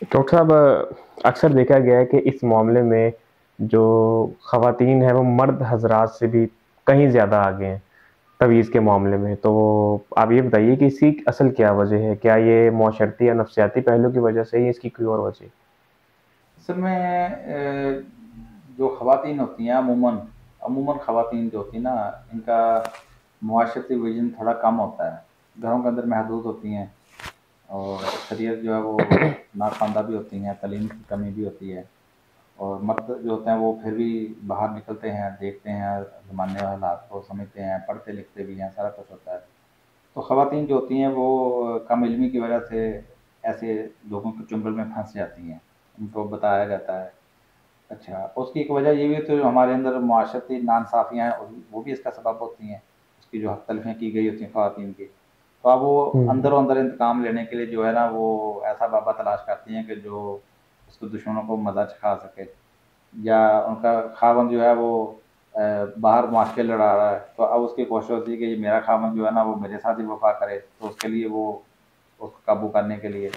Doctor صاحب اکثر دیکھا گیا ہے کہ اس معاملے میں جو خواتین ہیں وہ مرد حضرات سے بھی کہیں زیادہ آگے ہیں تویز کے معاملے میں، تو آپ یہ بتائیے کہ اس کی اصل کیا وجہ ہے؟ کیا یہ معاشرتی یا نفسیاتی پہلو کی وجہ سے ہی اس کی کوئی اور وجہ؟ اصل میں جو خواتین ہوتی ہیں عموماً خواتین جو ہوتی ہیں نا، ان کا معاشرتی ویژن تھوڑا کم ہوتا ہے، گھروں کے اندر محدود ہوتی ہیں، اور اکثریت جو ہے وہ ناخواندہ بھی ہوتی ہیں، تعلیم کی کمی بھی ہوتی ہے، اور مرد جو ہوتے ہیں وہ پھر بھی باہر نکلتے ہیں، دیکھتے ہیں زمانے اور حالات کو، سمجھتے ہیں، پڑھتے لکھتے بھی ہیں، سارا کچھ ہوتا ہے۔ تو خواتین جو ہوتی ہیں وہ کم علمی کی وجہ سے ایسے لوگوں کے چنگل میں پھنس جاتی ہیں، ان کو بتایا جاتا ہے۔ اچھا، اس کی ایک وجہ یہ بھی ہے تو جو ہمارے اندر معاشرتی ناانصافیاں ہیں وہ بھی اس کا سبب ہوتی ہیں، اس کی جو حق تلفیاں کی گئی ہوتی ہیں خواتین کی، تو اب وہ اندر و اندر انتقام لینے کے لیے جو ہے نا وہ ایسا بابا تلاش کرتی ہیں کہ جو اس کو دشمنوں کو مزہ چکھا سکے، یا ان کا خاوند جو ہے وہ باہر معاشقے لڑا رہا ہے، تو اب اس کی کوشش ہوتی ہے کہ یہ میرا خاوند جو ہے نا وہ میرے ساتھ ہی وفا کرے، تو اس کے لیے وہ اس کو قابو کرنے کے لیے،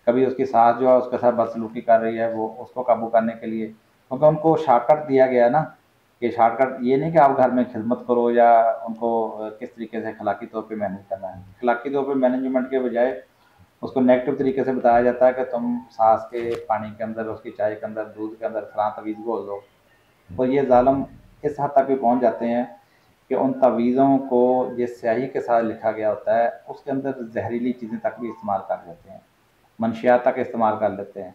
کبھی اس کی ساس جو ہے اس کے ساتھ بدسلوکی کر رہی ہے، وہ اس کو قابو کرنے کے لیے، کیونکہ ان کو شارٹ کٹ دیا گیا ہے نا، کہ شارٹ کٹ یہ نہیں کہ آپ گھر میں خدمت کرو یا ان کو کس طریقے سے اخلاقی طور پہ مینج کرنا ہے، اخلاقی طور پہ مینجمنٹ کے بجائے اس کو نیگیٹو طریقے سے بتایا جاتا ہے کہ تم سانس کے پانی کے اندر، اس کی چائے کے اندر، دودھ کے اندر فلاں تویز گھول دو، اور یہ ظالم اس حد تک بھی پہنچ جاتے ہیں کہ ان تعویذوں کو جس سیاہی کے ساتھ لکھا گیا ہوتا ہے اس کے اندر زہریلی چیزیں تک بھی استعمال کر لیتے ہیں، منشیات تک استعمال کر لیتے ہیں۔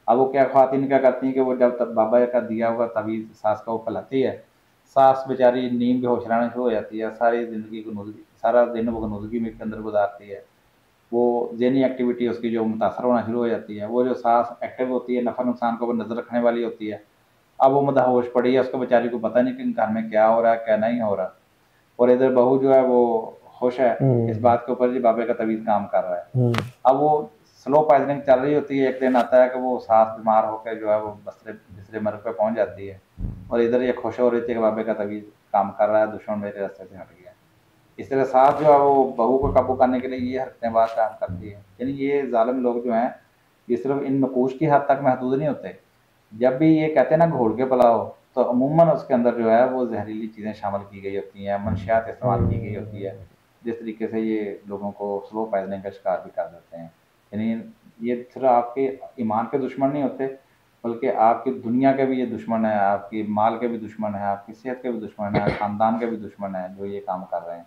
اب وہ کیا خواتین کیا کرتی ہیں کہ وہ جب تک بابا کا دیا ہوا تعویذ ساس کا وہ پلاتی ہے، ساس بیچاری نیند بے ہوش رہنا شروع ہو جاتی ہے، ساری زندگی کو سارا دن وہ نزگی میں کے اندر گزارتی ہے، وہ ذہنی ایکٹیویٹی اس کی جو متاثر ہونا شروع ہو جاتی ہے، وہ جو سانس ایکٹیو ہوتی ہے، نفع نقصان کو نظر رکھنے والی ہوتی ہے، اب وہ مدہوش پڑی ہے، اس کو بیچاری کو پتہ نہیں کہ گھر میں کیا ہو رہا ہے کیا نہیں ہو رہا، اور ادھر بہو جو ہے وہ خوش ہے اس بات کے اوپر جی بابے کا طویل کام کر رہا ہے۔ اب وہ سلو پائزننگ چل رہی ہوتی ہے، ایک دن آتا ہے کہ وہ سانس بیمار ہو کے جو ہے وہ بسترے مرگ پہ پہنچ جاتی ہے، اور ادھر یہ خوش ہو رہی تھی کہ بابے کا طویل کام کر رہا ہے، دشمن میرے راستے سے ہٹ گیا۔ اس طرح ساس جو ہے وہ بہو کو قابو کرنے کے لیے یہ حرکتیں بات کام کرتی ہے، یعنی یہ ظالم لوگ جو ہیں یہ صرف ان نقوش کی حد تک محدود نہیں ہوتے، جب بھی یہ کہتے ہیں نا گھوڑ کے پلاؤ، تو عموماً اس کے اندر جو ہے وہ زہریلی چیزیں شامل کی گئی ہوتی ہیں، منشیات استعمال کی گئی ہوتی ہے، جس طریقے سے یہ لوگوں کو سلو پائزننگ کا شکار بھی کر دیتے ہیں۔ یعنی یہ صرف آپ کے ایمان کے دشمن نہیں ہوتے، بلکہ آپ کی دنیا کے بھی یہ دشمن ہیں، آپ کی مال کے بھی دشمن ہیں، آپ کی صحت کے بھی دشمن ہیں، خاندان کے بھی دشمن ہیں جو یہ کام کر رہے ہیں۔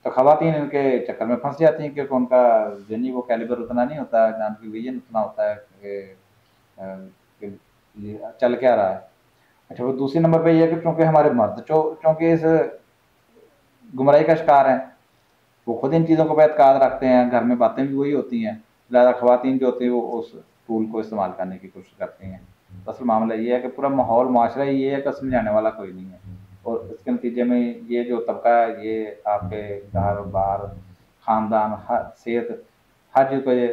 تو خواتین ان کے چکر میں پھنس جاتی ہیں کیونکہ ان کا ذہنی وہ کیلیبر اتنا نہیں ہوتا ہے، نہ ان کی ویژن اتنا ہوتا ہے کہ یہ چل کیا رہا ہے۔ اچھا، وہ دوسری نمبر پہ یہ ہے کہ چونکہ ہمارے مرد چونکہ اس گمراہی کا شکار ہیں، وہ خود ان چیزوں کو پہ اعتقاد رکھتے ہیں، گھر میں باتیں بھی وہی ہوتی ہیں، لہٰذا خواتین جو ہوتی ہیں وہ اس ٹول کو استعمال کرنے کی کوشش کرتی ہیں۔ اصل معاملہ یہ ہے کہ پورا ماحول معاشرہ یہ ہے کہ سمجھانے والا کوئی نہیں ہے، اور اس کے نتیجے میں یہ جو طبقہ ہے یہ آپ کے گھر بار خاندان ہر صحت ہر چیز کو یہ